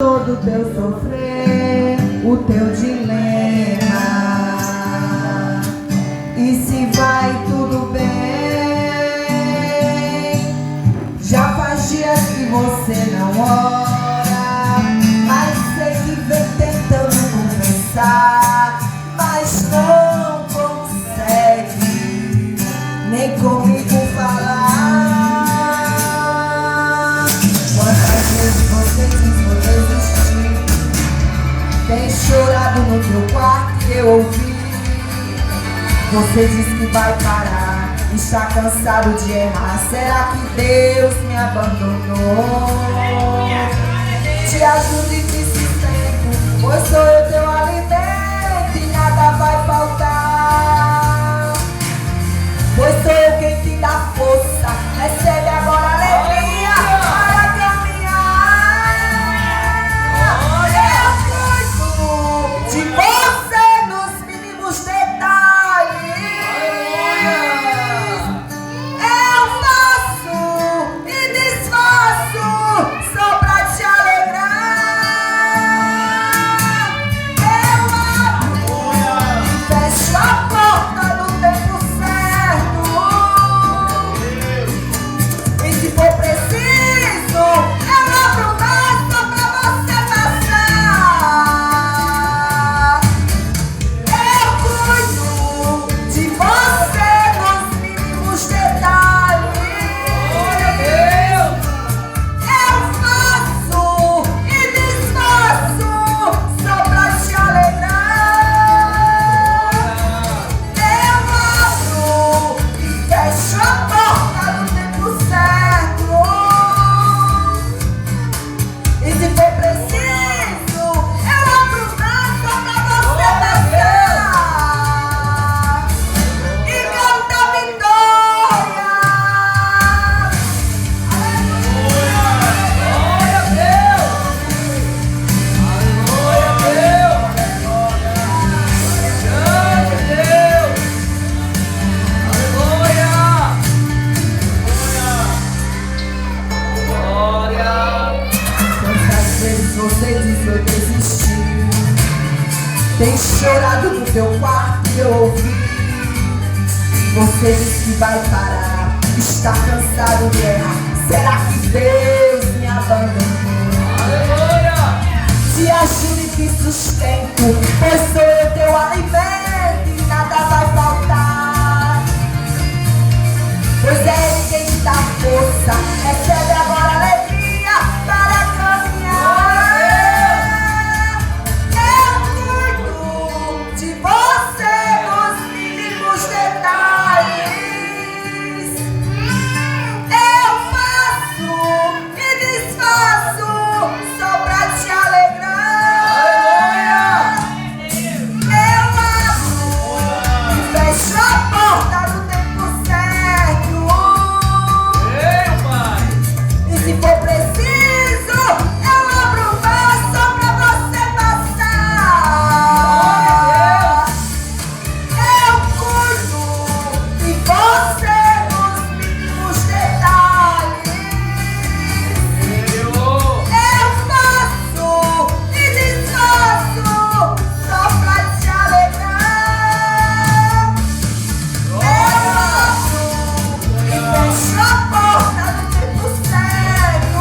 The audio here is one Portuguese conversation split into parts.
todo teu sofrer, o teu dilema. E se vai tudo bem, já faz dias que você não ora, mas sei que vem tentando conversar, mas não consegue nem comigo falar. Quantas vezes você diz vou desistir, tem chorado no teu quarto e eu ouvi. Você diz que vai parar, está cansado de errar. Será que Deus me abandonou? Te ajude nesse tempo, pois sou eu teu alimento e nada vai faltar. Pois sou eu quem te dá força, recebe agora alegria para caminhar. Eu cuido de você nos mínimos detalhes. Eu faço e desfaço só pra te alegrar. Eu abro e fecho a porta no tempo certo. E se for preciso, eu abro mais só pra você passar. Eu cuido de você nos mínimos detalhes. Eu faço e desfaço só pra te alegrar. Eu abro e fecho a porta no tempo certo. E se for preciso, eu abro mais só pra você passar. E canta vitória. Quantas vezes você diz eu desisti, tem chorado no teu quarto e eu ouvi. Você diz que vai parar, está cansado de errar. Será que Deus me abandonou? Te ajude e te sustento, pois sou eu teu alimento e nada vai faltar. Pois é Ele quem te dá força, recebe agora alegria para caminhar. Eu cuido de você nos mínimos detalhes. Eu faço e desfaço só pra te alegrar. Eu abro e fecho a porta no tempo certo. E se for preciso, eu abro mais só pra você passar. Eu cuido de você nos mínimos detalhes. Eu faço e desfaço só pra te alegrar. Eu abro e fecho a porta no tempo certo.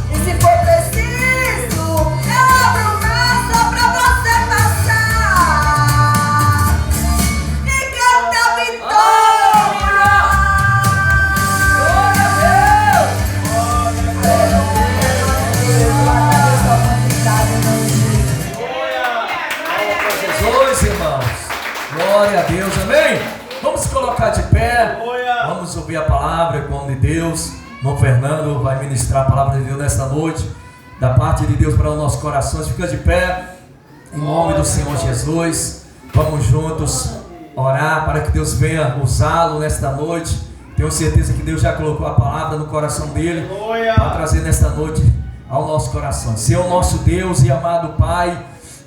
E se for preciso, eu abro mais só pra você passar. E canta a vitória. Jesus, irmãos. Glória a Deus, amém? Vamos se colocar de pé. Vamos ouvir a palavra em nome de Deus. Irmão Fernando vai ministrar a palavra de Deus nesta noite, da parte de Deus para os nossos corações. Fica de pé, em nome do Senhor Jesus. Vamos juntos orar para que Deus venha usá-lo nesta noite. Tenho certeza que Deus já colocou a palavra no coração dele para trazer nesta noite ao nosso coração. Senhor nosso Deus e amado Pai,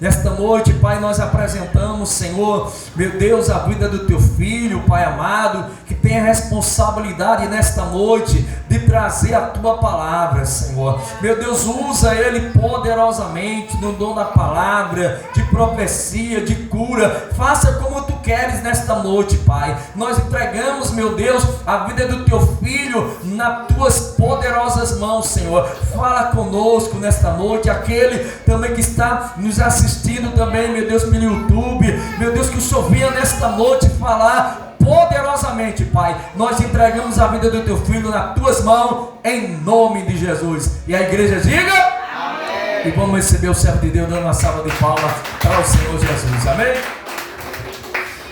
Nesta noite, Pai, nós apresentamos, Senhor, meu Deus, a vida do teu filho, Pai amado, que tem a responsabilidade nesta noite de trazer a tua palavra, Senhor. Meu Deus, usa ele poderosamente no dom da palavra, de profecia, de cura. Faça como tu queres nesta noite, Pai. Nós entregamos, meu Deus, a vida do teu filho nas tuas poderosas mãos, Senhor. Fala conosco nesta noite, aquele também que está nos assistindo também, meu Deus, pelo YouTube. Meu Deus, que o Senhor venha nesta noite falar poderosamente, Pai. Nós entregamos a vida do teu filho nas tuas mãos, em nome de Jesus. E a igreja diga amém. E vamos receber o servo de Deus dando uma salva de palmas para o Senhor Jesus. Amém?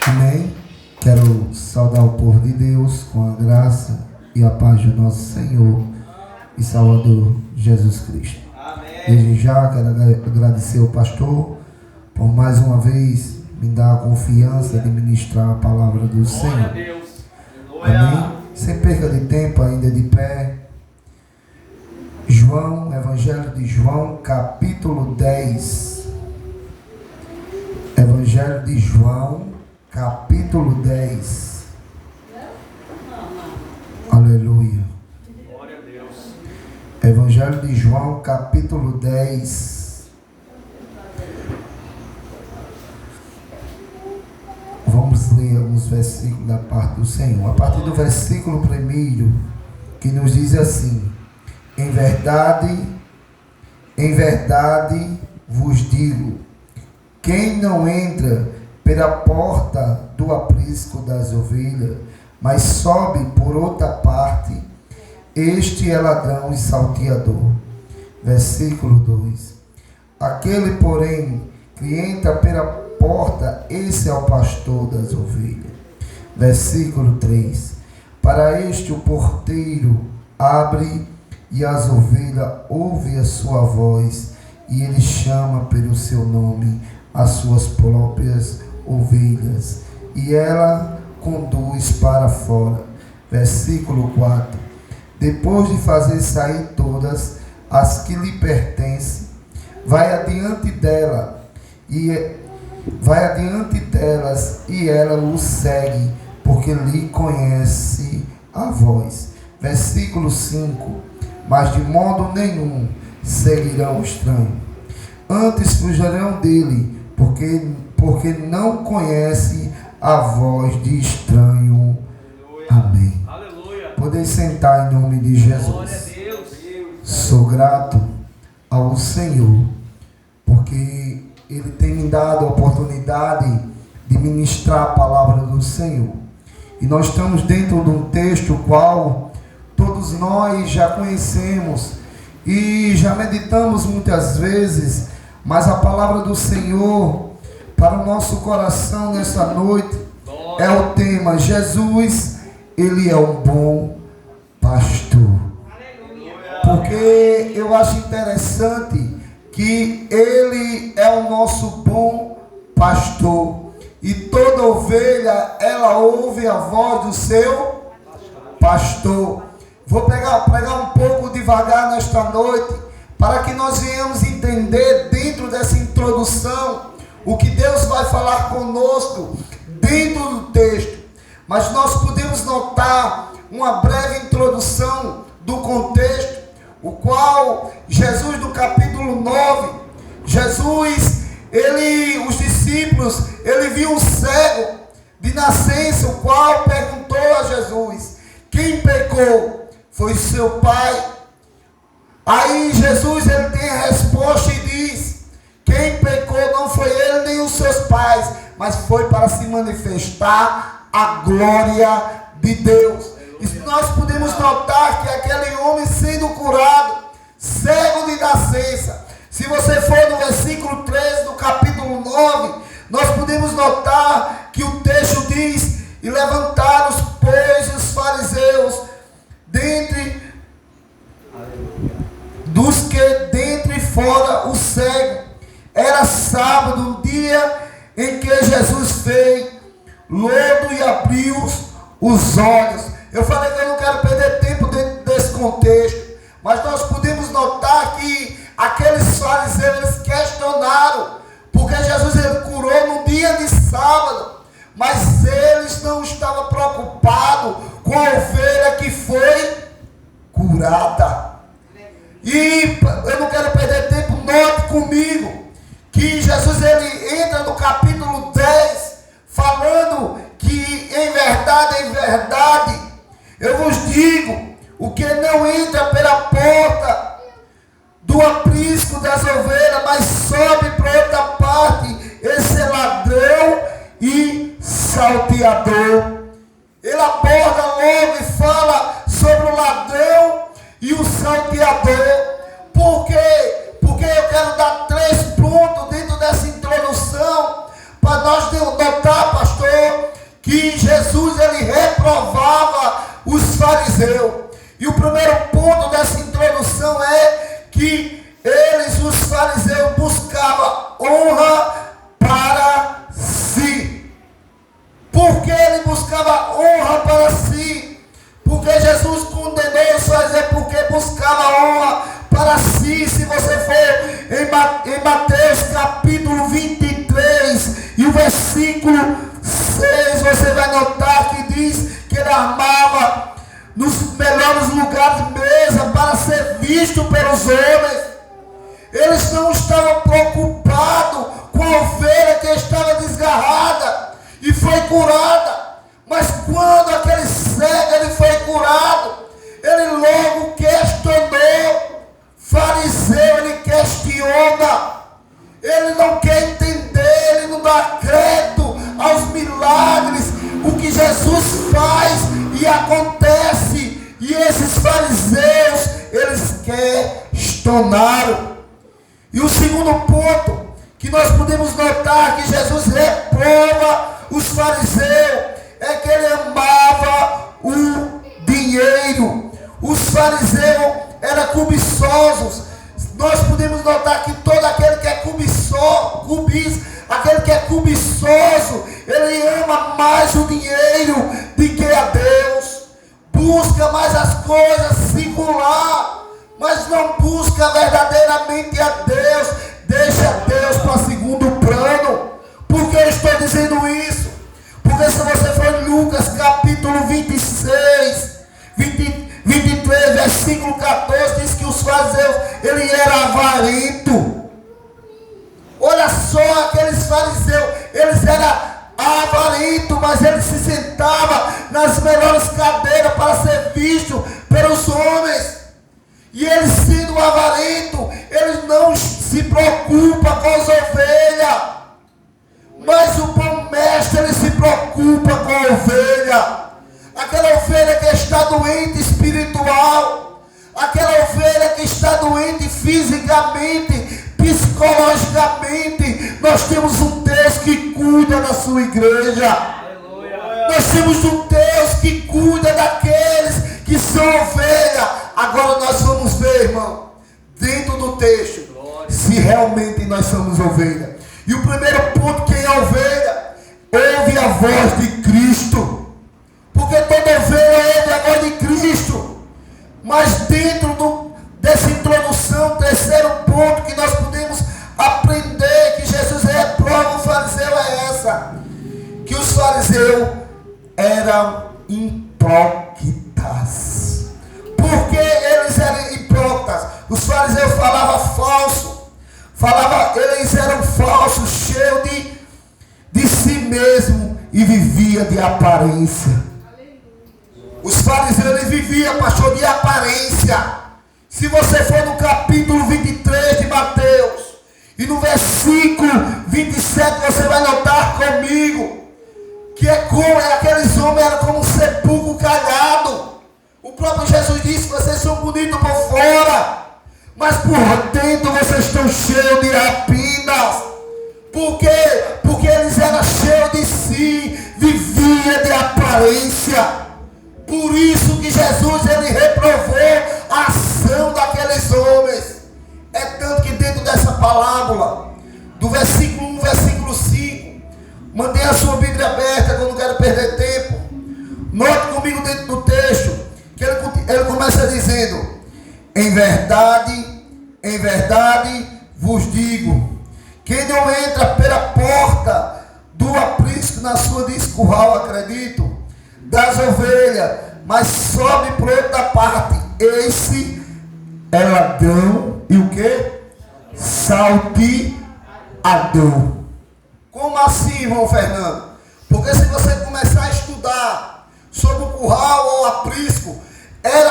Amém. Quero saudar o povo de Deus com a graça e a paz do nosso Senhor e Salvador Jesus Cristo. Amém. Desde já quero agradecer ao pastor por mais uma vez me dar a confiança de ministrar a palavra do Senhor. Amém. Sem perda de tempo, ainda de pé. João, Evangelho de João, capítulo 10. Evangelho de João, capítulo 10. Aleluia. Glória a Deus. Evangelho de João, capítulo 10. Vamos ler alguns versículos da parte do Senhor. A partir do versículo 1, que nos diz assim: em verdade vos digo, quem não entra pela porta do aprisco das ovelhas, mas sobe por outra parte, este é ladrão e salteador. Versículo 2: aquele, porém, que entra pela porta, esse é o pastor das ovelhas. Versículo 3: para este o porteiro abre, e as ovelhas ouvem a sua voz, e ele chama pelo seu nome as suas próprias ovelhas, e ela conduz para fora. Versículo 4: depois de fazer sair todas as que lhe pertencem, vai adiante delas, e ela o segue, porque lhe conhece a voz. Versículo 5: mas de modo nenhum seguirão o estranho, antes fugirão dele, porque não conhece a voz de estranho. Amém. Aleluia. Poder sentar em nome de Jesus. Sou grato ao Senhor, porque Ele tem me dado a oportunidade de ministrar a palavra do Senhor. E nós estamos dentro de um texto qual todos nós já conhecemos e já meditamos muitas vezes, mas a palavra do Senhor para o nosso coração nessa noite é o tema: Jesus, Ele é um bom pastor. Porque eu acho interessante que Ele é o nosso bom pastor, e toda ovelha ela ouve a voz do seu pastor. Vou pregar um pouco devagar nesta noite, para que nós venhamos entender dentro dessa introdução o que Deus vai falar conosco dentro do texto. Mas nós podemos notar uma breve introdução do contexto, o qual Jesus, no capítulo 9, os discípulos, ele viu um cego de nascença, o qual perguntou a Jesus: quem pecou? Foi seu pai? Aí Jesus, ele tem a resposta e diz: quem pecou não foi ele nem os seus pais, mas foi para se manifestar a glória de Deus. E nós podemos notar que aquele homem sendo curado, cego de nascença, se você for no versículo 13 do capítulo 9, nós podemos notar que o texto diz: e levantaram-se, pois, os fariseus dentre dos que dentre e fora o cego. Era sábado, um dia em que Jesus fez lodo e abriu os olhos. Eu falei que eu não quero perder tempo dentro desse contexto, mas nós podemos notar que aqueles fariseus, eles questionaram por eu não quero perder tempo, note comigo que Jesus ele entra no capítulo 10 falando que em verdade, eu vos digo, o que não entra pela porta do aprisco das ovelhas, mas sobe para outra parte, esse é ladrão e salteador. Ele aborda logo e fala sobre o ladrão e o salteador. Por quê? Porque eu quero dar 3 pontos dentro dessa introdução para nós notar, pastor, que Jesus ele reprovava os fariseus. E o primeiro ponto dessa introdução é que os fariseus, buscavam honra para si. Por que ele buscava honra para si? Porque Jesus condenou os fariseus porque buscava honra para si. Se você for em Mateus capítulo 23 e o versículo 6, você vai notar que diz que ele armava nos melhores lugares de mesa para ser visto pelos homens. Eles não estavam preocupados com a ovelha que estava desgarrada e foi curada. Mas quando aquele cego ele foi curado, ele logo questionou. Fariseu, ele questiona. Ele não quer entender, ele não dá crédito aos milagres, o que Jesus faz e acontece. E esses fariseus, eles questionaram. E o segundo ponto que nós podemos notar que Jesus reprova os fariseus é que ele amava o dinheiro. Os fariseus eram cobiçosos. Nós podemos notar que todo aquele que é cobiçoso, ele ama mais o dinheiro do que a Deus. Busca mais as coisas singular, mas não busca verdadeiramente a Deus. Deixa Deus para segundo plano. Por que eu estou dizendo isso? Porque se você for em Lucas capítulo 23, versículo 14, diz que os fariseus, ele era avarento. Olha só, aqueles fariseus, eles eram avarentos, mas eles se sentavam nas melhores cadeiras para ser visto pelos homens. E eles sendo avarentos, eles não se preocupam com as ovelhas. Mas o bom mestre, ele se preocupa com a ovelha. Aquela ovelha que está doente espiritual, aquela ovelha que está doente fisicamente, psicologicamente. Nós temos um Deus que cuida da sua igreja. Aleluia. Nós temos um Deus que cuida daqueles que são ovelha. Agora nós vamos ver, irmão, dentro do texto, se realmente nós somos ovelha. E o primeiro ponto, quem é ovelha? Ouve a voz de Cristo. Porque toda ovelha ouve a voz de Cristo. Mas dentro dessa introdução, terceiro ponto que nós podemos aprender que Jesus reprova o fariseu é essa. Que os fariseus eram hipócritas. Por que eles eram hipócritas? Os fariseus falavam falso. Eles eram falsos, cheios de si mesmo e viviam de aparência. Os fariseus, eles viviam, pastor, de aparência. Se você for no capítulo 23 de Mateus e no versículo 27, você vai notar comigo que aqueles homens eram como um sepulcro calhado. O próprio Jesus disse: vocês são bonitos por fora, mas por dentro vocês estão cheios de rapinas. Por quê? Porque eles eram cheios de si, viviam de aparência. Por isso que Jesus, ele reprovou a ação daqueles homens. É tanto que dentro dessa parábola, do versículo 1, versículo 5, mantenha a sua Bíblia aberta, que eu não quero perder tempo. Note comigo dentro do texto, que ele começa dizendo: em verdade vos digo, quem não entra pela porta do aprisco na sua curral, acredito, das ovelhas, mas sobe por outra parte, esse é ladrão e salteador. Como assim, irmão Fernando? Porque se você começar a estudar sobre o curral ou aprisco,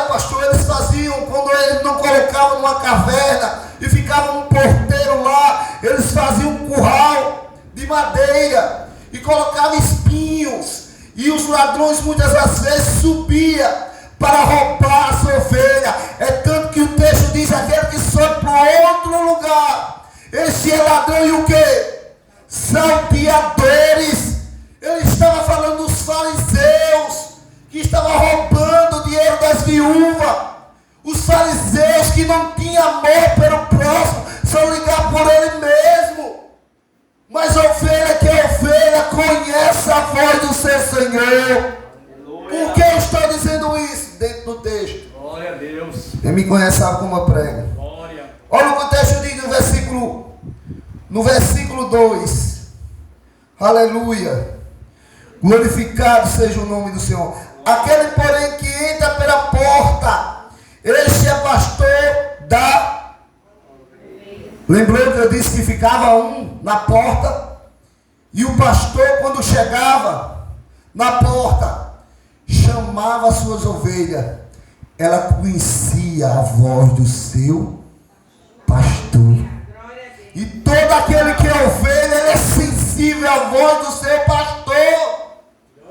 pastor, eles faziam, quando eles não colocavam numa caverna e ficava um porteiro lá, eles faziam um curral de madeira e colocavam espinhos, e os ladrões muitas das vezes subiam para roubar as ovelhas. É tanto que o texto diz: aquele que sobe para outro lugar, esse é ladrão e o que? Salteadores. Ele estava falando dos fariseus que estavam roubando o dinheiro das viúvas. Os fariseus que não tinham amor pelo próximo, só ligar por ele mesmo. Mas a ovelha que é ovelha conhece a voz do seu Senhor. Por que eu estou dizendo isso dentro do texto? Glória a Deus. Quem me conhece sabe como eu prego. Glória. Olha o que o texto diz no versículo 2. Aleluia. Glorificado seja o nome do Senhor. Aquele, porém, que entra pela porta, este é pastor da... Lembrou que eu disse que ficava um na porta? E o pastor, quando chegava na porta, chamava as suas ovelhas. Ela conhecia a voz do seu pastor. E todo aquele que é ovelha, ele é sensível à voz do seu pastor.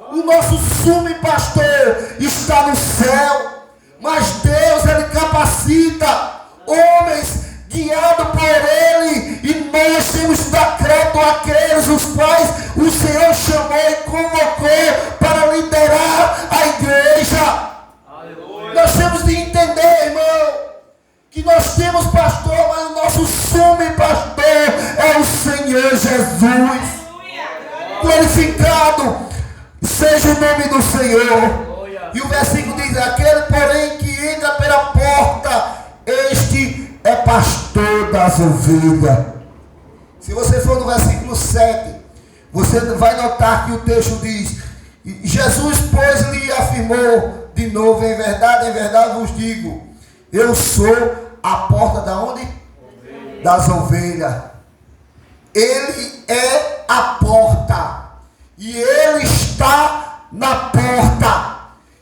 O nosso sumo pastor está no céu, mas Deus, ele capacita homens guiados por ele, e nós temos que dar crédito àqueles os quais o Senhor chamou e convocou para liderar a igreja. Aleluia. Nós temos de entender, irmão, que nós temos pastor, mas o nosso sumo pastor é o Senhor Jesus. Glorificado seja o nome do Senhor. E o versículo diz: aquele, porém, que entra pela porta, este é pastor das ovelhas. Se você for no versículo 7, você vai notar que o texto diz: Jesus, pois, lhe afirmou de novo: em verdade vos digo, eu sou a porta da onde? Das ovelhas. Ele é a porta. E ele está na porta.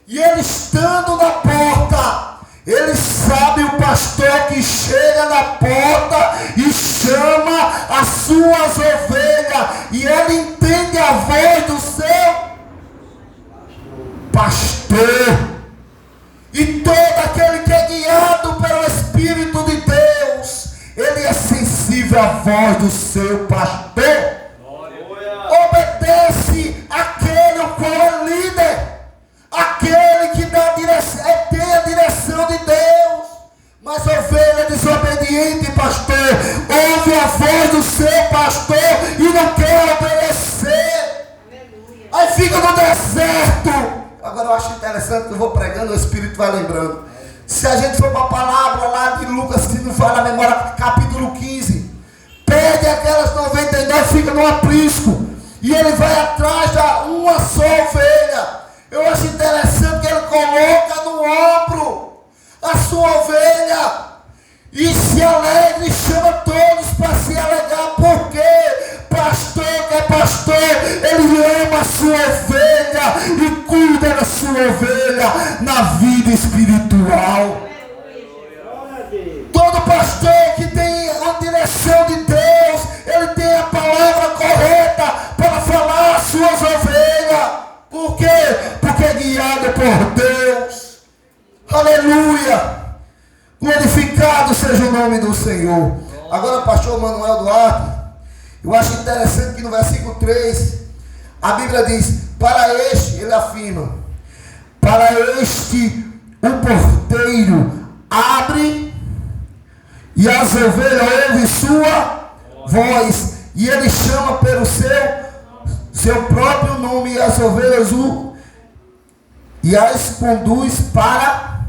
E ele estando na porta, ele sabe o pastor que chega na porta e chama as suas ovelhas. E ele entende a voz do seu pastor. E todo aquele que é guiado pelo Espírito de Deus, ele é sensível à voz do seu pastor. Obedece aquele o qual é líder, aquele que dá direção, tem a direção de Deus. Mas a ovelha desobediente, pastor, ouve a voz do seu pastor e não quer obedecer. Aí fica no deserto. Agora eu acho interessante que eu vou pregando, o Espírito vai lembrando. Se a gente for para a palavra lá de Lucas, se não fala a memória, capítulo 15, perde aquelas 99, fica no aprisco. E ele vai atrás da uma só ovelha. Eu acho interessante que ele coloca no ombro a sua ovelha e se alegra e chama todos para se alegrar. Porque pastor que é pastor, ele ama a sua ovelha e cuida da sua ovelha na vida espiritual. Todo pastor que tem a direção de Deus, ele tem a palavra correta para falar às suas ovelhas. Por quê? Porque é guiado por Deus. Aleluia. Glorificado seja o nome do Senhor. Agora, pastor Manuel Duarte, eu acho interessante que no versículo 3, a Bíblia diz: para este, ele afirma, para este o porteiro abre e as ovelhas ouvem sua voz, e ele chama pelo seu próprio nome, e as ovelhas e as conduz para...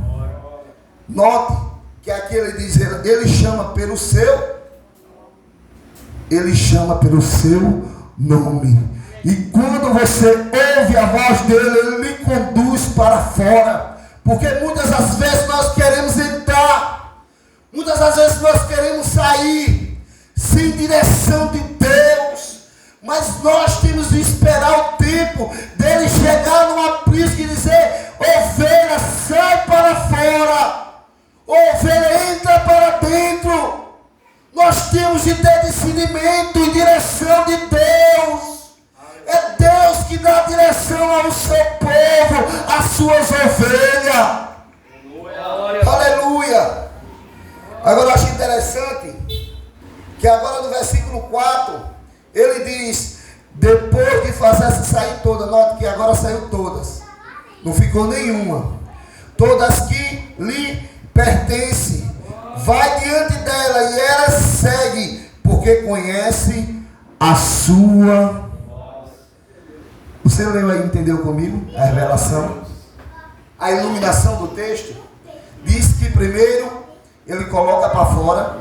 Note que aqui ele diz, ele chama pelo seu nome. E quando você ouve a voz dele, ele lhe conduz para fora. Porque muitas das vezes nós queremos entrar, muitas das vezes nós queremos sair sem direção de Deus. Mas nós temos de esperar o tempo dele chegar no aprisco e dizer: ovelha, sai para fora, ovelha, entra para dentro. Nós temos de ter discernimento e direção de Deus. É Deus que dá direção ao seu povo, às suas ovelhas. Aleluia. Agora eu acho interessante que agora no versículo 4 ele diz: depois de fazer sair todas, note que agora saiu todas, não ficou nenhuma, todas que lhe pertencem, vai diante dela e ela segue, porque conhece a sua. Você leu aí, entendeu comigo? A revelação, a iluminação do texto. Diz que primeiro ele coloca para fora,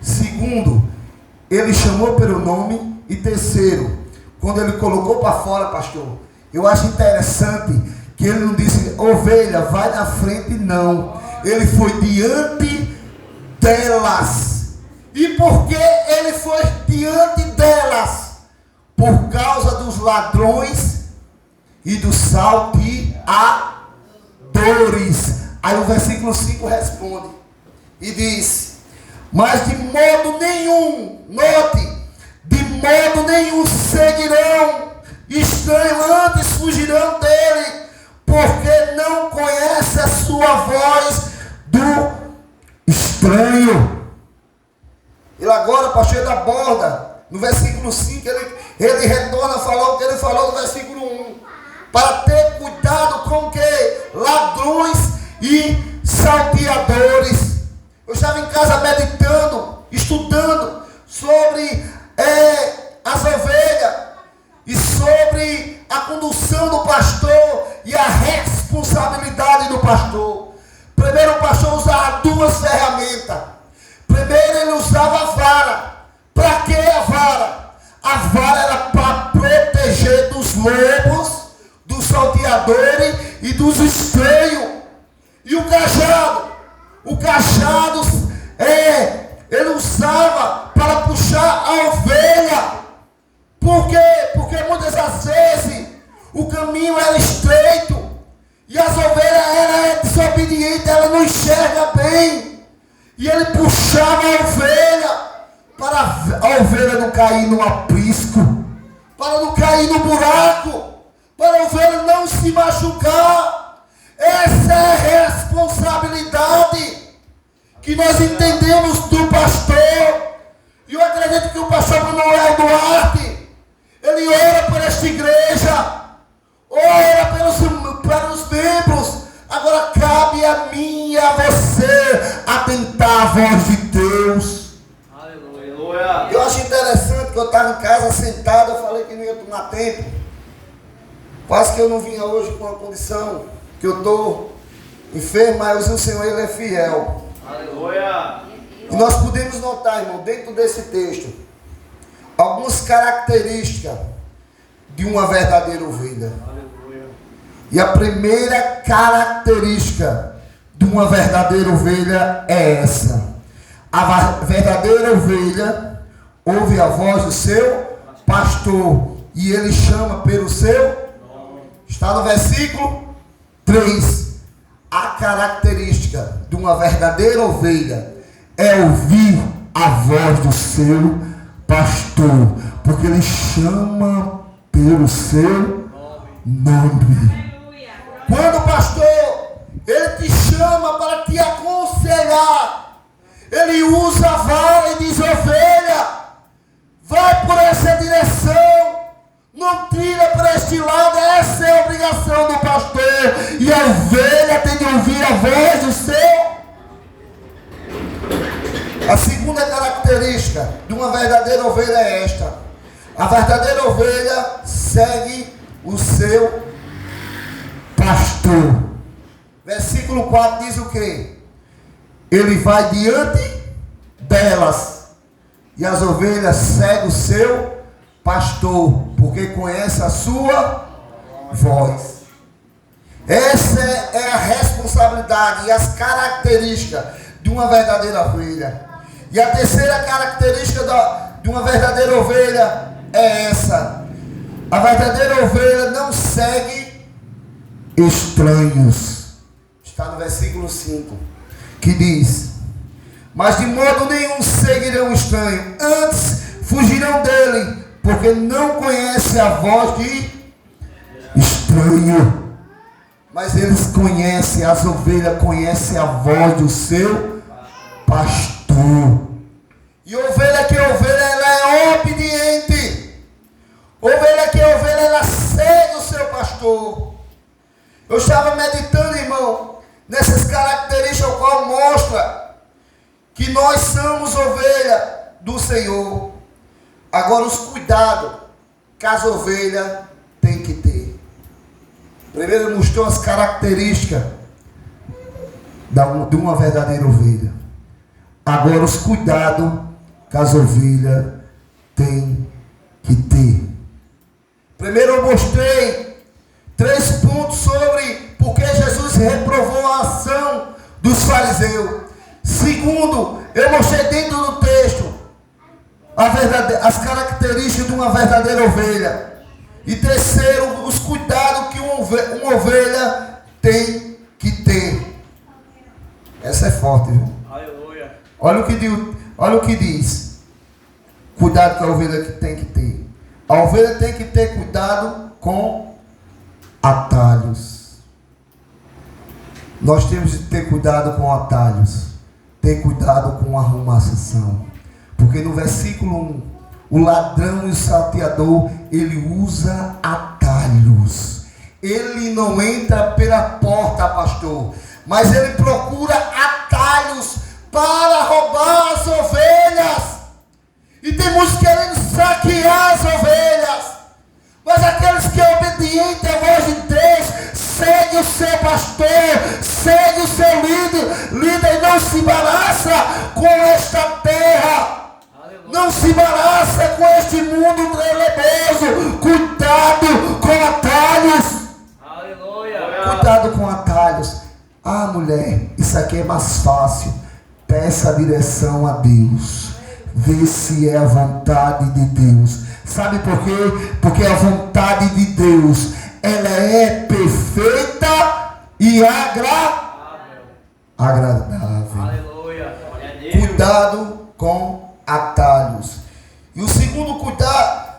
segundo, ele chamou pelo nome, e terceiro, quando ele colocou para fora, pastor, eu acho interessante que ele não disse: ovelha, vai na frente, não. Ele foi diante delas. E por que ele foi diante delas? Por causa dos ladrões e dos salteadores. Aí o versículo 5 responde e diz: mas de modo nenhum, note, de modo nenhum seguirão estranho, antes fugirão dele, porque não conhece a sua voz do estranho. Ele agora, pastor, ele aborda no versículo 5, ele retorna a falar o que ele falou no versículo 1, para ter cuidado com o que? Ladrões e salteadores. Eu estava em casa meditando, estudando sobre as ovelhas e sobre a condução do pastor e a responsabilidade do pastor. Primeiro, o pastor usava duas ferramentas. Primeiro, ele usava a vara. Para que a vara? A vara era para proteger dos lobos, dos salteadores e dos estranhos. E o cajado? O cajado ele usava para puxar a ovelha. Por quê? Porque muitas das vezes o caminho era estreito e as ovelhas eram desobedientes, ela não enxerga bem. E ele puxava a ovelha para a ovelha não cair no aprisco, para não cair no buraco, para a ovelha não se machucar. Essa é a responsabilidade que nós entendemos do pastor. E eu acredito que o pastor Manuel Duarte, ele ora por esta igreja, ora pelos membros. Agora cabe a mim e a você atentar a voz de Deus. Aleluia. Eu acho interessante que eu estava em casa sentado, eu falei que não ia tomar tempo. Quase que eu não vinha hoje com a condição que eu estou enfermo, mas o Senhor, Ele é fiel. Aleluia. E nós podemos notar, irmão, dentro desse texto, algumas características de uma verdadeira ovelha. Aleluia. E a primeira característica de uma verdadeira ovelha é essa: a verdadeira ovelha ouve a voz do seu pastor e ele chama pelo seu nome. Está no versículo 3. A característica de uma verdadeira ovelha é ouvir a voz do seu pastor, porque ele chama pelo seu nome. Quando o pastor, ele te chama para te aconselhar, ele usa a vara e diz: ovelha, vai por essa direção, não tira para este lado. Essa é a obrigação do pastor. E a ovelha tem de ouvir a voz do seu. A segunda característica de uma verdadeira ovelha é esta: a verdadeira ovelha segue o seu pastor. Versículo 4 diz o quê? Ele vai diante delas e as ovelhas seguem o seu pastor, porque conhece a sua voz. Essa é a responsabilidade e as características de uma verdadeira ovelha. E a terceira característica de uma verdadeira ovelha é essa. A verdadeira ovelha não segue estranhos. Está no versículo 5, que diz: mas de modo nenhum seguirão estranho, antes fugirão dele, porque não conhece a voz de estranho. Mas eles conhecem, as ovelhas conhecem a voz do seu pastor. E ovelha que é ovelha, ela é obediente. Ovelha que é ovelha, ela segue o seu pastor. Eu estava meditando, irmão, nessas características, o qual mostra que nós somos ovelha do Senhor. Agora, os cuidados que as ovelhas têm que ter. Primeiro, ele mostrou as características de uma verdadeira ovelha. Agora, os cuidados que as ovelhas têm que ter. Primeiro, eu mostrei 3 pontos sobre por que Jesus reprovou a ação dos fariseus. Segundo, eu mostrei dentro do texto as características de uma verdadeira ovelha. E terceiro, os cuidados que uma ovelha tem que ter. Essa é forte, viu? Aleluia. Olha o que diz. Cuidado que a ovelha tem que ter. A ovelha tem que ter cuidado com atalhos. Nós temos de ter cuidado com atalhos. Ter cuidado com arrumação. Porque no versículo 1, o ladrão e o salteador, ele usa atalhos. Ele não entra pela porta, pastor, mas ele procura atalhos para roubar as ovelhas. E tem muitos querendo saquear as ovelhas. Mas aqueles que é obediente à voz de Deus, segue o seu pastor, segue o seu líder e não se embaraça com esta terra. Não se embaraça com este mundo tenebroso. Cuidado com atalhos. Aleluia. Cuidado com atalhos. Ah, mulher, isso aqui é mais fácil. Peça a direção a Deus. Vê se é a vontade de Deus. Sabe por quê? Porque a vontade de Deus, ela é perfeita e agradável. Aleluia. Cuidado com atalhos. E o segundo cuidado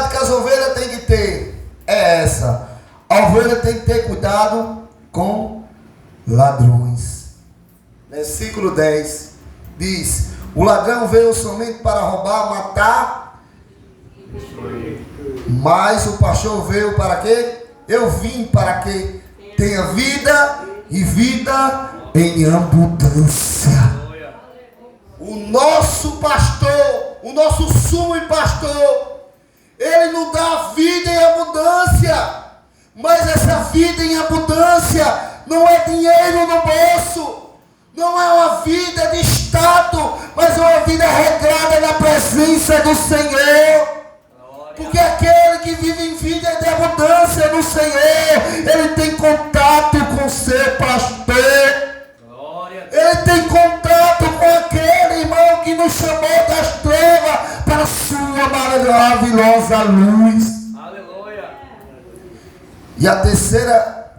que as ovelhas têm que ter é essa. A ovelha tem que ter cuidado com ladrões. Versículo 10 diz: o ladrão veio somente para roubar, matar, mas o pastor veio para quê? Eu vim para que tenha vida e vida em abundância. O nosso pastor, o nosso sumo pastor, ele nos dá vida em abundância. Mas essa vida em abundância não é dinheiro no bolso, não é uma vida de status, mas é uma vida regrada na presença do Senhor. Porque aquele que vive em vida de abundância no Senhor, ele tem contato com o seu pastor. Ele tem contato com aquele irmão que nos chamou das trevas para a sua maravilhosa luz. Aleluia. E a terceira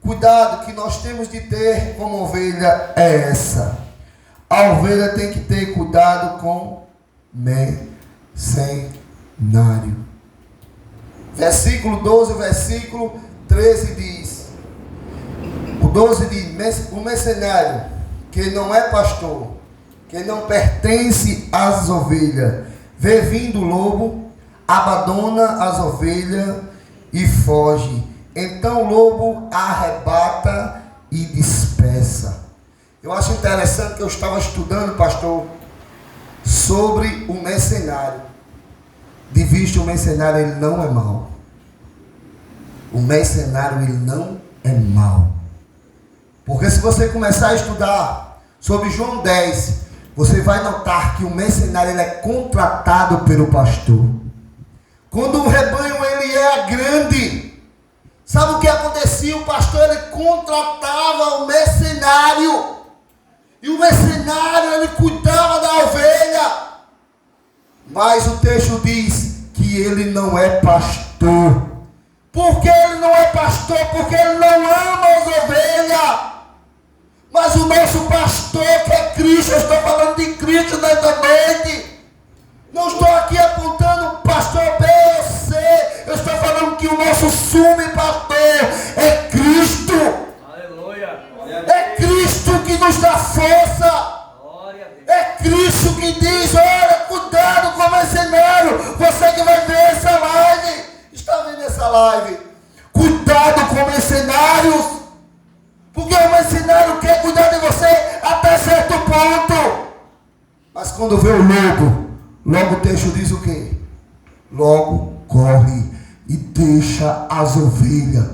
cuidado que nós temos de ter como ovelha é essa. A ovelha tem que ter cuidado com mercenário. Versículo 12, versículo 13 diz: o 12 diz: o mercenário que não é pastor, que não pertence às ovelhas, vê vindo o lobo, abandona as ovelhas e foge. Então o lobo arrebata e dispersa. Eu acho interessante que eu estava estudando, pastor, sobre o mercenário. De vista, o mercenário ele não é mau. O mercenário ele não é mau. Porque se você começar a estudar sobre João 10, você vai notar que o mercenário ele é contratado pelo pastor. Quando o rebanho ele é grande, sabe o que acontecia? O pastor ele contratava o mercenário. E o mercenário ele cuidava da ovelha. Mas o texto diz que ele não é pastor. Por que ele não é pastor? Porque ele não ama as ovelhas. Mas o nosso pastor, que é Cristo, eu estou falando de Cristo nesta noite. Não estou aqui apontando pastor B ou C. Eu estou falando que o nosso sumo pastor é Cristo. Aleluia. É Cristo que nos dá força. Glória a Deus. É Cristo que diz: olha, cuidado com o mercenário. Você que vai ver essa live, está vendo essa live? Cuidado com mercenários. Porque o mercenário quer cuidar de você até certo ponto. Mas quando vê o lobo, logo o texto diz o quê? Logo corre e deixa as ovelhas.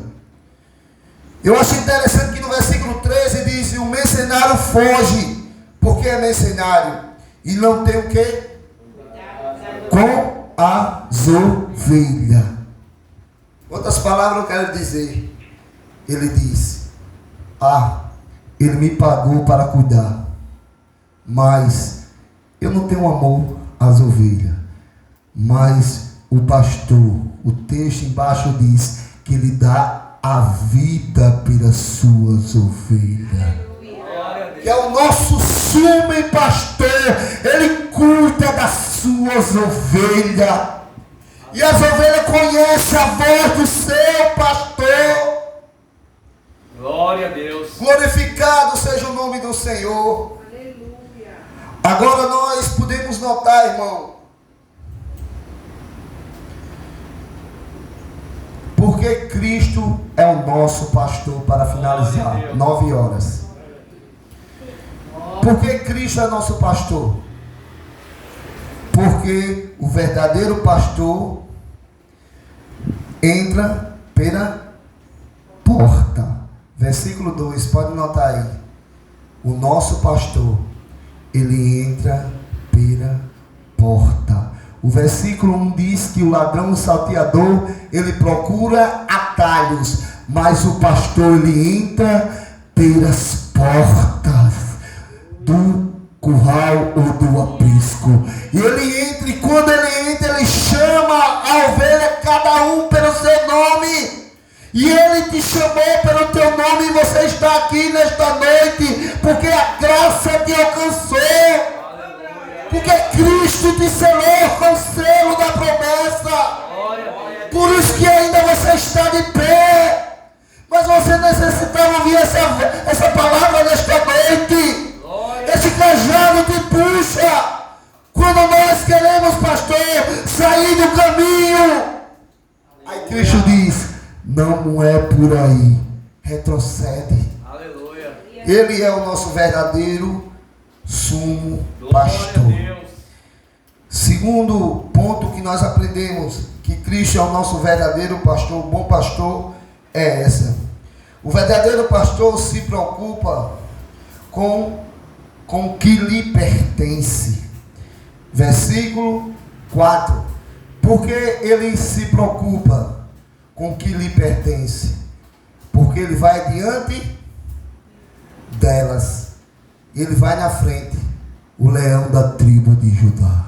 Eu acho interessante que no versículo 13 diz: o mercenário foge, porque é mercenário, e não tem o quê? Com as ovelhas. Outras palavras eu quero dizer. Ele diz: ele me pagou para cuidar, mas eu não tenho amor às ovelhas. Mas o pastor, o texto embaixo diz que ele dá a vida pelas suas ovelhas. Que é o nosso sumo pastor. Ele cuida das suas ovelhas. E as ovelhas conhecem a voz do seu pastor. Glória a Deus. Glorificado seja o nome do Senhor. Aleluia. Agora nós podemos notar, irmão, porque Cristo é o nosso pastor, para finalizar, 9 horas. Por que Cristo é nosso pastor? Porque o verdadeiro pastor entra pela porta. Versículo 2, pode notar aí. O nosso pastor, ele entra pela porta. O versículo 1 diz que o ladrão, o salteador, ele procura atalhos, mas o pastor, ele entra pelas portas do curral ou do aprisco. E ele entra, e quando ele entra, ele chama a ovelha, cada um pelo seu nome. E ele te chamou pelo teu nome, e você está aqui nesta noite, porque a graça te alcançou. Porque Cristo te selou com o selo da promessa. Por isso que ainda você está de pé. Mas você necessitava ouvir essa palavra nesta noite. Esse cajado te puxa. Quando nós queremos, pastor, sair do caminho. Aí Cristo diz: não é por aí. Retrocede. Aleluia. Ele é o nosso verdadeiro sumo pastor. Segundo ponto que nós aprendemos, que Cristo é o nosso verdadeiro pastor, o bom pastor, é essa. O verdadeiro pastor se preocupa com o que lhe pertence. Versículo 4. Porque ele se preocupa com o que lhe pertence? Porque ele vai diante delas. Ele vai na frente. O leão da tribo de Judá.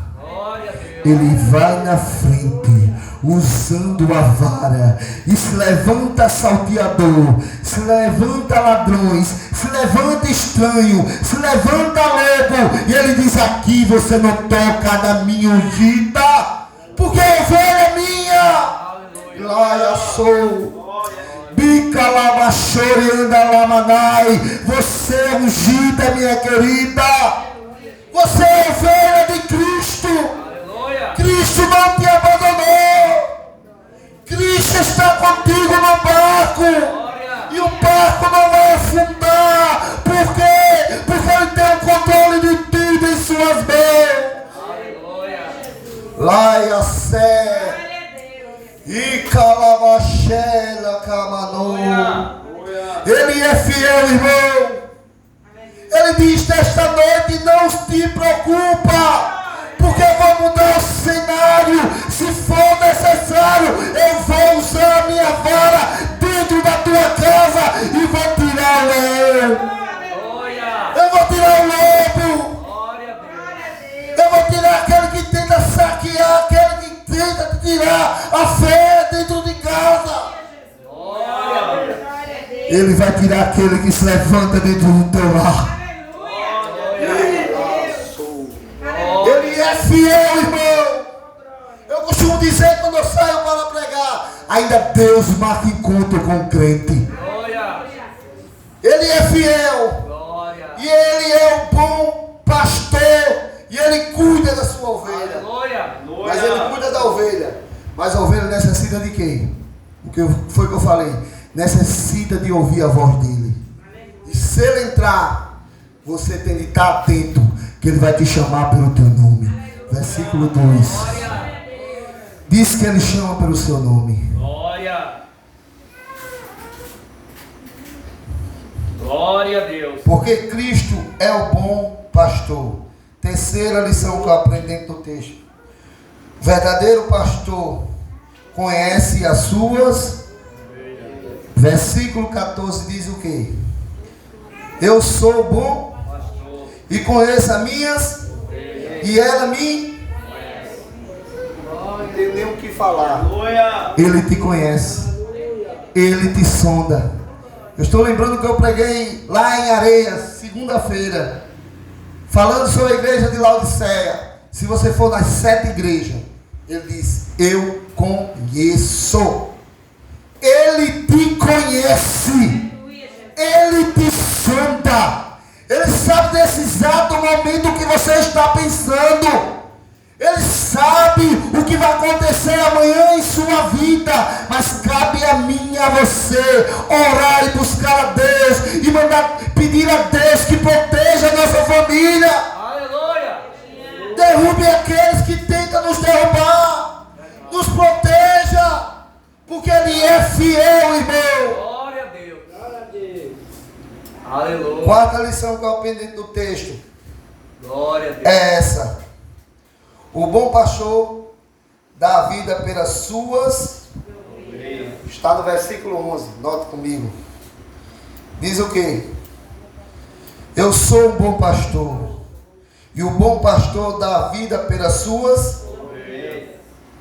Ele vai na frente, usando a vara, e se levanta salteador, se levanta ladrões, se levanta estranho, se levanta lobo, e ele diz: aqui você não toca na minha ungida, porque a ovelha é minha. Lá eu sou. Bica lama chore anda lamanai. Você é ungida, minha querida. Você é ovelha de Cristo. Cristo não te abandonou. Cristo está contigo no barco. E o barco não vai afundar. Por quê? Porque ele tem o controle de tudo em suas mãos. Laia sé. E calamachela camanô. Ele é fiel, irmão. Ele diz nesta noite: não te preocupa. Porque eu vou mudar o cenário. Se for necessário, eu vou usar a minha vara dentro da tua casa e vou tirar o leão. Eu vou tirar o lobo. Eu vou tirar aquele aquele que tenta saquear, aquele que tenta tirar a fé dentro de casa. Ele vai tirar aquele que se levanta dentro do teu lar. Ele é fiel, irmão. Eu costumo dizer quando eu saio para pregar, ainda Deus marca encontro com o crente. Ele é fiel. E ele é o bom pastor. E ele cuida da sua ovelha. Mas ele cuida da ovelha. Mas a ovelha necessita de quê? Foi o que eu falei. Necessita de ouvir a voz dele. E se ele entrar, você tem de estar atento, que ele vai te chamar pelo teu nome. Versículo 2. Diz que ele chama pelo seu nome. Glória a Deus. Porque Cristo é o bom pastor. Terceira lição que eu aprendi dentro do texto. O verdadeiro pastor conhece as suas. Versículo 14 diz o quê? Eu sou bom e conheço as minhas e ela me não tem nem o que falar. Ele te conhece. Ele te sonda. Eu estou lembrando que eu preguei lá em Areias, segunda-feira, falando sobre a igreja de Laodiceia. Se você for nas 7 igrejas, ele diz: eu conheço. Ele te conhece. Ele te sonda. Ele sabe desse exato momento que você está pensando. Ele sabe o que vai acontecer amanhã em sua vida. Mas cabe a mim e a você orar e buscar a Deus e pedir a Deus que proteja a nossa família. Aleluia. Derrube aqueles que tentam nos derrubar. Nos proteja. Porque Ele é fiel, irmão. Glória a Deus. Aleluia. Quarta lição que eu aprendi do texto Glória a Deus. é essa. O bom pastor dá a vida pelas suas. Está no versículo 11. Note comigo. Diz o quê? Eu sou um bom pastor. E o bom pastor dá a vida pelas suas.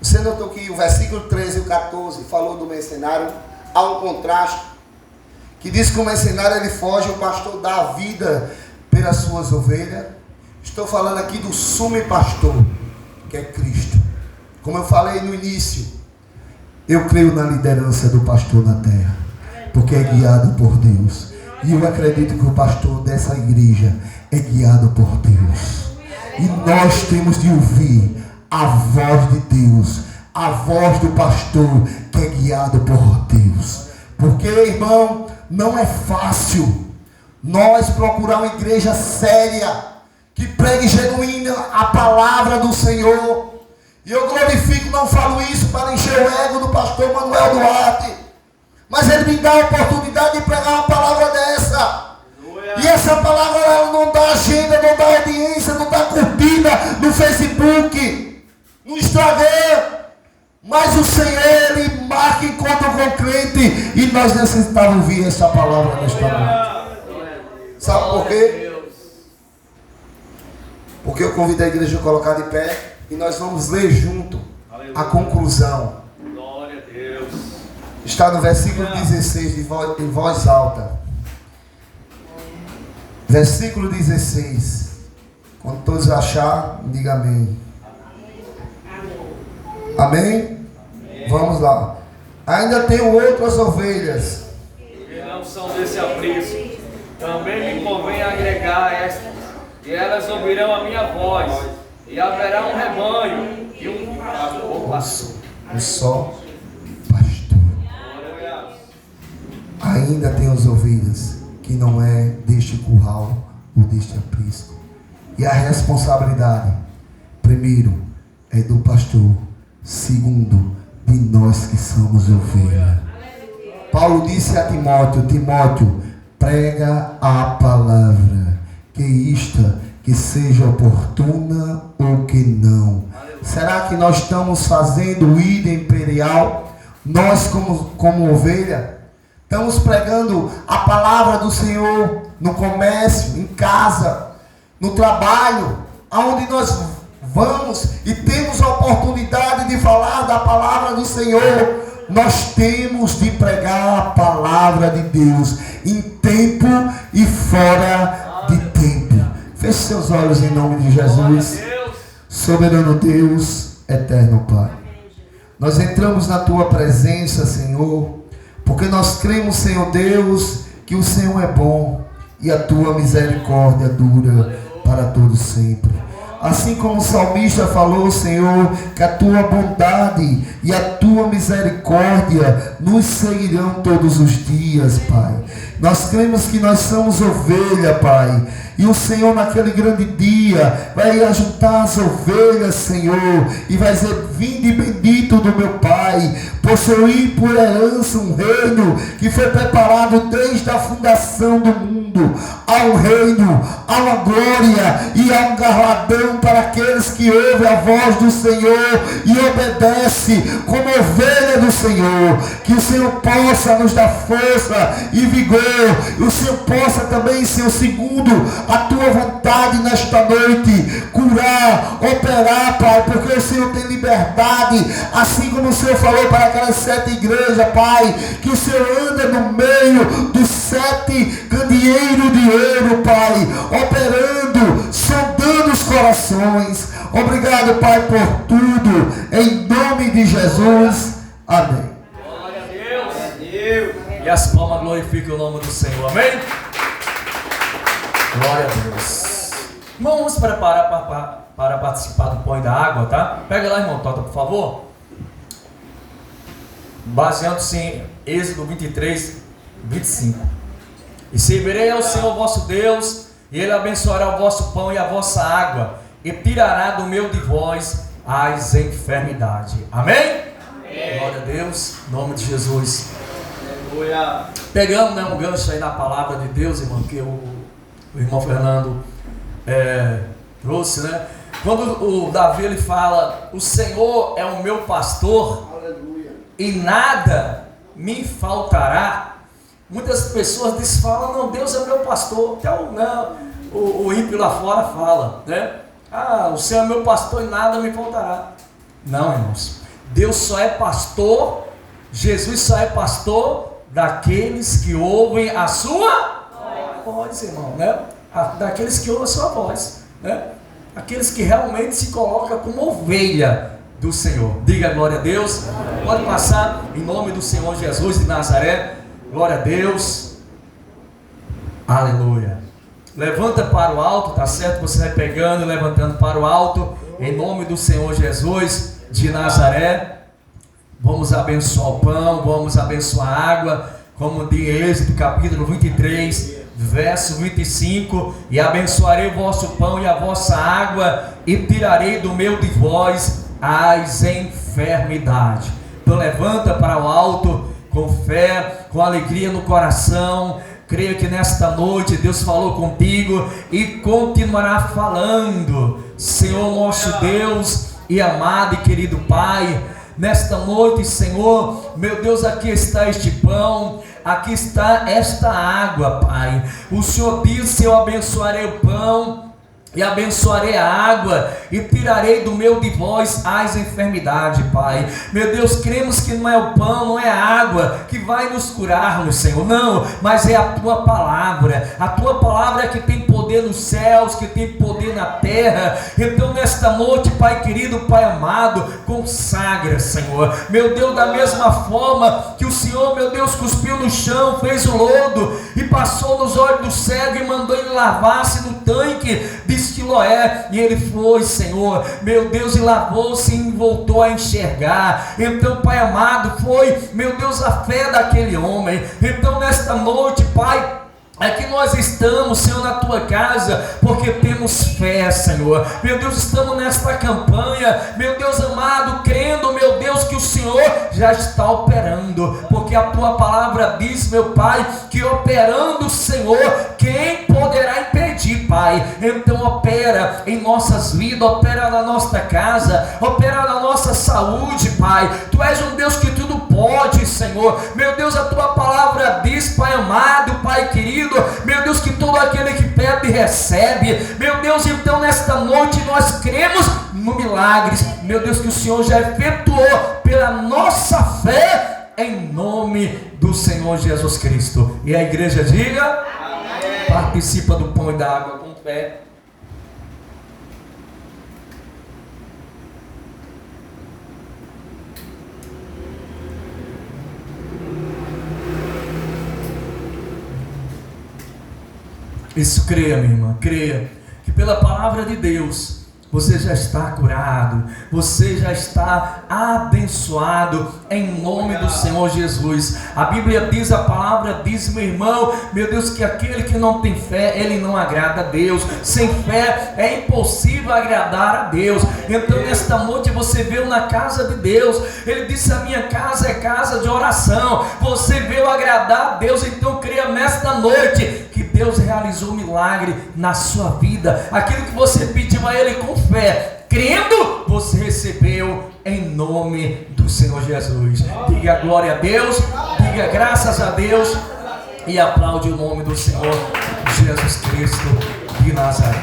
Você notou que o versículo 13 e o 14 falou do mercenário. Há um contraste. Que diz que o mercenário ele foge, o pastor dá a vida pelas suas ovelhas. Estou falando aqui do sumo pastor, que é Cristo. Como eu falei no início, eu creio na liderança do pastor na terra, porque é guiado por Deus. E eu acredito que o pastor dessa igreja é guiado por Deus. E nós temos de ouvir a voz de Deus, a voz do pastor que é guiado por Deus. Porque, irmão, não é fácil nós procurar uma igreja séria, que pregue genuína a palavra do Senhor. E eu glorifico, não falo isso para encher o ego do pastor Manuel Duarte, mas ele me dá a oportunidade de pregar uma palavra dessa. E essa palavra ela não dá agenda, não dá audiência, não dá curtida no Facebook, no Instagram. Mas o Senhor, Ele marca encontro com o crente. E nós necessitamos ouvir essa palavra nesta noite. Sabe por quê? Porque eu convido a igreja a colocar de pé e nós vamos ler junto a conclusão. Glória a Deus. Está no versículo 16 em voz alta. Versículo 16. Quando todos achar, diga amém. Amém? Vamos lá. Ainda tenho outras ovelhas. Que não são desse aprisco. Também me convém agregar estas. E elas ouvirão a minha voz. E haverá um rebanho e um pastor. Um só pastor. Ainda tem as ovelhas que não é deste curral ou deste aprisco. E a responsabilidade, primeiro, é do pastor. Segundo, de nós que somos ovelha. Paulo disse a Timóteo: Timóteo, prega a palavra, que seja oportuna ou que não. Será que nós estamos fazendo o ida imperial? Nós como ovelha? Estamos pregando a palavra do Senhor no comércio, em casa, no trabalho, aonde nós vamos e temos a oportunidade de falar da palavra do Senhor, nós temos de pregar a palavra de Deus em tempo e fora de tempo. Feche seus olhos em nome de Jesus. Soberano Deus, eterno Pai, nós entramos na Tua presença, Senhor, porque nós cremos, Senhor Deus, que o Senhor é bom e a Tua misericórdia dura para todo sempre. Assim como o salmista falou, Senhor, que a Tua bondade e a Tua misericórdia nos seguirão todos os dias, Pai. Nós cremos que nós somos ovelha, Pai. E o Senhor naquele grande dia vai ajuntar as ovelhas, Senhor, e vai dizer: vinde bendito do meu Pai, possuir por herança um reino que foi preparado desde a fundação do mundo. Há um reino, há uma glória e há um galardão para aqueles que ouvem a voz do Senhor e obedecem como ovelha do Senhor. Que o Senhor possa nos dar força e vigor, e o Senhor possa também, Senhor, segundo a Tua vontade nesta noite, curar, operar, Pai, porque o Senhor tem liberdade, assim como o Senhor falou para aquelas 7 igrejas, Pai, que o Senhor anda no meio dos 7 candeeiros de ouro, Pai, operando, sondando os corações. Obrigado, Pai, por tudo, em nome de Jesus, amém. Glória a Deus. E as palmas glorificam o nome do Senhor, amém? Glória a Deus. Irmão, vamos preparar para participar do pão e da água, tá? Pega lá, irmão, Tota, por favor. Baseando-se em Êxodo 23, 25. E servirei ao Senhor vosso Deus, e Ele abençoará o vosso pão e a vossa água, e tirará do meio de vós as enfermidades. Amém? Amém. Glória a Deus, em nome de Jesus. Aleluia. Pegando, um gancho aí na palavra de Deus, irmão, que o irmão Fernando trouxe, né? Quando o Davi ele fala: o Senhor é o meu pastor, aleluia, e nada me faltará. Muitas pessoas falam: não, Deus é meu pastor. Então, o ímpio lá fora fala, né? O Senhor é meu pastor e nada me faltará. Não, irmãos, Deus só é pastor, Jesus só é pastor daqueles que ouvem a sua voz, irmão, né? Daqueles que ouvem a sua voz, né? Aqueles que realmente se colocam como ovelha do Senhor. Diga glória a Deus. Pode passar em nome do Senhor Jesus de Nazaré. Glória a Deus. Aleluia. Levanta para o alto, tá certo? Você vai pegando e levantando para o alto, em nome do Senhor Jesus de Nazaré. Vamos abençoar o pão, vamos abençoar a água, como diz Êxodo capítulo 23, verso 25: e abençoarei o vosso pão e a vossa água, e tirarei do meio de vós as enfermidades. Então levanta para o alto, com fé, com alegria no coração. Creio que nesta noite Deus falou contigo e continuará falando. Senhor nosso Deus e amado e querido Pai, nesta noite, Senhor, meu Deus, aqui está este pão, aqui está esta água, Pai. O Senhor disse: eu abençoarei o pão e abençoarei a água, e tirarei do meio de vós as enfermidades, Pai. Meu Deus, cremos que não é o pão, não é a água que vai nos curar, Senhor, não, mas é a Tua palavra. A Tua palavra é que tem poder nos céus, que tem poder na terra. Então nesta noite, Pai querido, Pai amado, consagra, Senhor, meu Deus, da mesma forma que o Senhor, meu Deus, cuspiu no chão, fez o lodo e passou nos olhos do cego e mandou ele lavar-se no tanque de Siloé, e ele foi, Senhor, meu Deus, e lavou-se e voltou a enxergar. Então, Pai amado, foi, meu Deus, a fé daquele homem. Então nesta noite, Pai, aqui nós estamos, Senhor, na Tua casa, porque temos fé, Senhor. Meu Deus, estamos nesta campanha, meu Deus amado, crendo, meu Deus, que o Senhor já está operando, porque a Tua palavra diz, meu Pai, que operando o Senhor, quem poderá impedir, Pai? Então opera em nossas vidas, opera na nossa casa, opera na nossa saúde, Pai. Tu és um Deus que tudo pode, Senhor. Meu Deus, a Tua palavra diz, Pai amado, Pai querido, meu Deus, que todo aquele que pede recebe. Meu Deus, então nesta noite nós cremos no milagre, meu Deus, que o Senhor já efetuou pela nossa fé, em nome do Senhor Jesus Cristo. E a igreja diga: amém. Participa do pão e da água com fé. Isso, creia, minha irmã, creia que pela palavra de Deus você já está curado, você já está abençoado em nome do Senhor Jesus. A Bíblia diz, a palavra diz, meu irmão, meu Deus, que aquele que não tem fé, ele não agrada a Deus. Sem fé é impossível agradar a Deus. Então nesta noite você veio na casa de Deus. Ele disse: a minha casa é casa de oração. Você veio agradar a Deus. Então creia nesta noite que Deus realizou um milagre na sua vida. Aquilo que você pediu a Ele com fé, crendo, você recebeu em nome do Senhor Jesus. Diga glória a Deus, diga graças a Deus e aplaude o nome do Senhor Jesus Cristo de Nazaré.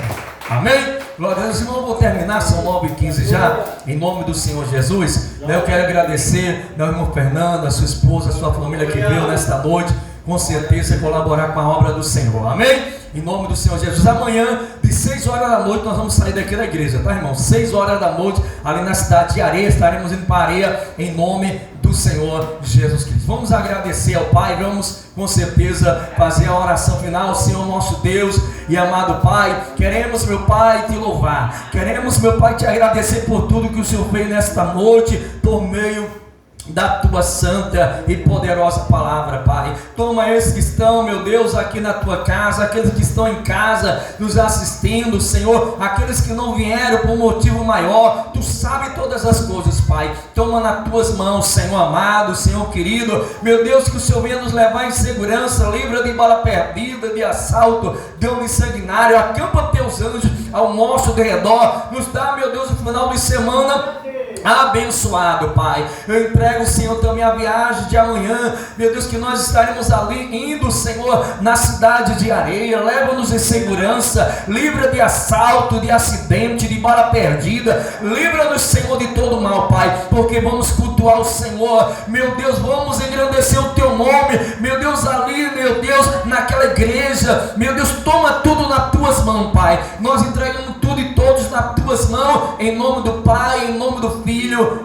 Amém? Glória a Deus. Irmão, eu vou terminar, são 9h15 já, em nome do Senhor Jesus. Eu quero agradecer ao irmão Fernando, a sua esposa, a sua família que veio nesta noite, com certeza colaborar com a obra do Senhor. Amém? Em nome do Senhor Jesus. Amanhã, de 6 horas da noite, nós vamos sair daqui da igreja, tá, irmão? 6 horas da noite, ali na cidade de Areia, estaremos indo para Areia, em nome do Senhor Jesus Cristo. Vamos agradecer ao Pai, vamos com certeza fazer a oração final. Senhor nosso Deus e amado Pai, queremos, meu Pai, te louvar, queremos, meu Pai, te agradecer por tudo que o Senhor fez nesta noite, por meio da tua santa e poderosa palavra, Pai. Toma esses que estão, meu Deus, aqui na tua casa, aqueles que estão em casa nos assistindo, Senhor, aqueles que não vieram por motivo maior, tu sabes todas as coisas, Pai. Toma nas tuas mãos, Senhor amado, Senhor querido, meu Deus, que o Senhor venha nos levar em segurança, livra de bala perdida, de assalto, de homem sanguinário, acampa teus anjos ao nosso redor, nos dá, meu Deus, no final de semana abençoado, Pai. Eu entrego, Senhor, também a viagem de amanhã, meu Deus, que nós estaremos ali indo, Senhor, na cidade de Areia. Leva-nos em segurança, livra de assalto, de acidente, de bala perdida, livra-nos, Senhor, de todo mal, Pai, porque vamos cultuar o Senhor, meu Deus, vamos engrandecer o teu nome, meu Deus, ali, meu Deus, naquela igreja, meu Deus, toma tudo nas tuas mãos, Pai. Nós entregamos tudo e todos nas tuas mãos, em nome do Pai, em nome do Filho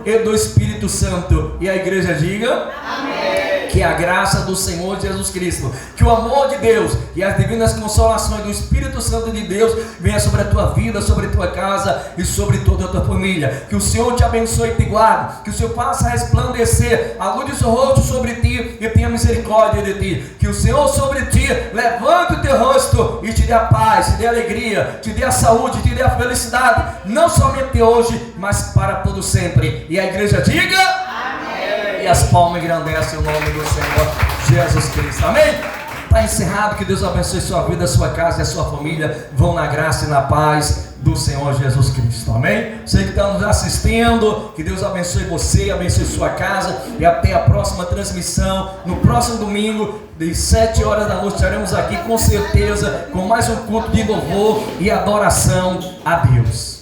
e do Espírito Santo. E a igreja diga: amém. Que a graça do Senhor Jesus Cristo, que o amor de Deus e as divinas consolações do Espírito Santo de Deus venha sobre a tua vida, sobre a tua casa e sobre toda a tua família. Que o Senhor te abençoe e te guarde, que o Senhor faça resplandecer a luz do seu rosto sobre ti e tenha misericórdia de ti. Que o Senhor sobre ti levante o teu rosto e te dê a paz, te dê a alegria, te dê a saúde, te dê a felicidade, não somente hoje, mas para todo sempre. E a igreja diga: amém. E as palmas engrandecem o nome do Senhor Jesus Cristo. Amém? Está encerrado. Que Deus abençoe sua vida, sua casa e a sua família. Vão na graça e na paz do Senhor Jesus Cristo. Amém? Você que está nos assistindo, que Deus abençoe você, abençoe sua casa, e até a próxima transmissão. No próximo domingo, de 7 horas da noite, estaremos aqui com certeza com mais um culto de louvor e adoração a Deus.